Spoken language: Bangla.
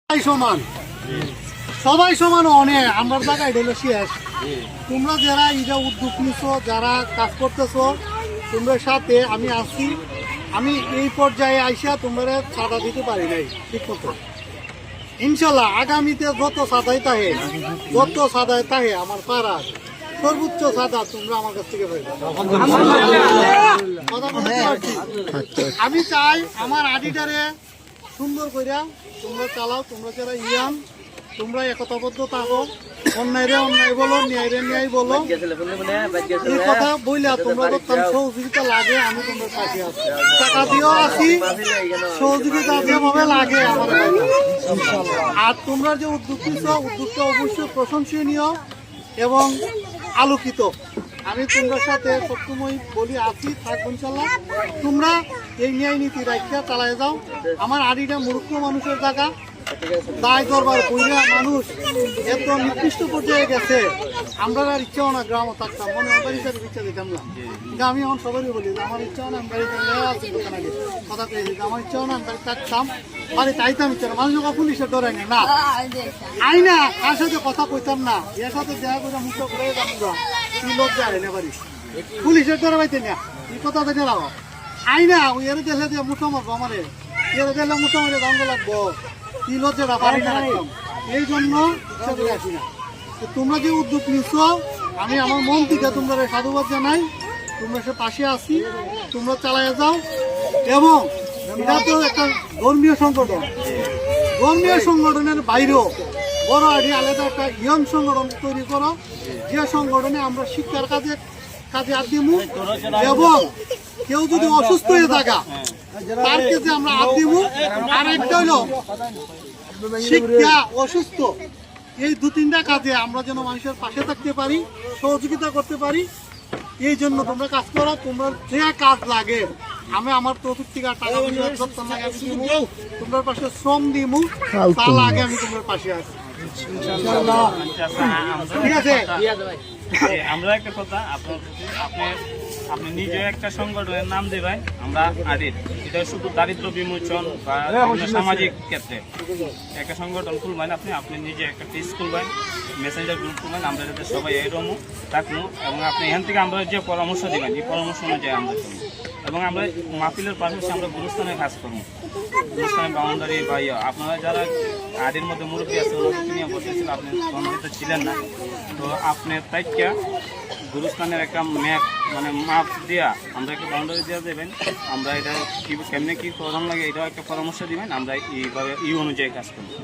সমান সবাই সমান অনেক আমার জায়গায় এটা হলো শেষ। তোমরা যারা এটা উদ্যোগ নিছো, যারা কাজ করতেছো, তোমরা সাথে আমি আছি। আমি এই পর্যায়ে আইসা তোমরা সাদা দিতে পারি নাই ঠিক মতো। ইনশাল্লাহ আগামীতে যত সাদাই তাহে আমার পাড়ার সর্বোচ্চ সাদা তোমরা আমার কাছ থেকে পাইবে। আমি চাই আমার আডিটারে সুন্দর কইরা তোমরা চালাও। তোমরা যারা ইয়াং তোমরা একতাবদ্ধ থাকো, অন্যায় রে অন্যায় বলো, ন্যায় রে ন্যায় বলো। এই কথা বইলা তোমরা তো সহযোগিতা লাগে, আমি তোমরা পাশে আছি, টাকা দিয়েও আছি, সহযোগিতা যেভাবে লাগে আমার। আর তোমরা যে উদ্যোগ নিচ্ছ, উদ্যোগটা অবশ্যই প্রশংসনীয় এবং আলোকিত। আমি তোমার সাথে সবসময় বলি আছি, থাকবো ইনশাল্লাহ। তোমরা এই ন্যায় নীতি রাখিয়া চালায় যাও। আমার আড়িটা মূর্খ মানুষের জায়গা, দায় দরবার বইরা মানুষ এত নির্দিষ্ট পর্যায়ে গেছে। আমরা আর ইচ্ছাও না গ্রামও থাকতাম, মনে হয় হিসাবে ইচ্ছা দিতাম না। কিন্তু আমি এখন সবারই বলি যে আমার ইচ্ছাও না আমি বাড়িতে আছি, দোকান আগে কথা পেয়েছি আমার ইচ্ছাও না আমি বাড়িতে থাকতাম, বাড়িতে আইতাম ইচ্ছা না। মানুষ পুলিশের ডরাই না আই না, কার সাথে কথা কইতাম না, এর সাথে দেখা করে মুক্ত করে তুই লোক যায় না বাড়ি পুলিশের ডরা পাইতে না। এই কথা দেখে লাও আই না, ওই এর দেখলে যে মুঠো মারবো আমারে, এর দেখলে মুঠো মারে দাম লাগবো, কি লজ্জাটা পারি না। এই জন্য ইচ্ছা করে আসি না। তোমরা যে উদ্যোগ নিচ্ছ আমি আমার মন থেকে তোমরা সাধুবাদ জানাই। তোমরা সে পাশে আছি, তোমরা চালাইয়া যাও। এবং এটা তো একটা ধর্মীয় সংগঠন, ধর্মীয় সংগঠনের বাইরেও বড় আড়ি আলাদা একটা ইয়ং সংগঠন তৈরি করো, যে সংগঠনে আমরা শিক্ষার কাজে হাত দিব। এবং কেউ যদি অসুস্থ হয়ে থাকা তার কাছে আমরা হাত দিব। আর একটা হলো শিক্ষা, অসুস্থ, এই দু তিনটা কাজে আমরা যেন মানুষের পাশে থাকতে পারি, সহযোগিতা করতে পারি। এই জন্য তোমরা কাজ করো। তোমরা যে কাজ লাগে আমি আমার প্রফিট থেকে টাকা তোমার পাশে শ্রম দিব, তা লাগে আমি তোমার পাশে আছি। ঠিক আছে। আমরা একটা কথা আপনি নিজে একটা সংগঠনের নাম দেবেন, আমরা আদির এটা শুধু দারিদ্র বিমোচন বা সামাজিক ক্ষেত্রে একটা সংগঠন খুলবেন। আপনি নিজে একটা পেজ খুলবেন, মেসেঞ্জার গ্রুপ খুলবেন, আমরা যাতে সবাই এরকম থাকবো। এবং আপনি এখান থেকে আমরা যে পরামর্শ দেবেন এই পরামর্শ অনুযায়ী আমরা চলব। এবং আমরা মাহফিলের পাশাপাশি আমরা গুরুস্থানে কাজ করবো, গুরুস্থানের বাউন্ডারি বা আপনারা যারা আদির মধ্যে মুরব্বী আছে ওনাকে নিয়ে বসেছিল, আপনি সম্মানিত ছিলেন না, তো আপনার তাইকা গুরুস্থানের একটা ম্যাপ মানে মাপ দেওয়া আমরা একটা বাউন্ডারি দেওয়া দেবেন। আমরা এটা কেমনে কী করণ লাগে এটাও একটা পরামর্শ দিবেন, আমরা এইভাবে এই অনুযায়ী কাজ করবো।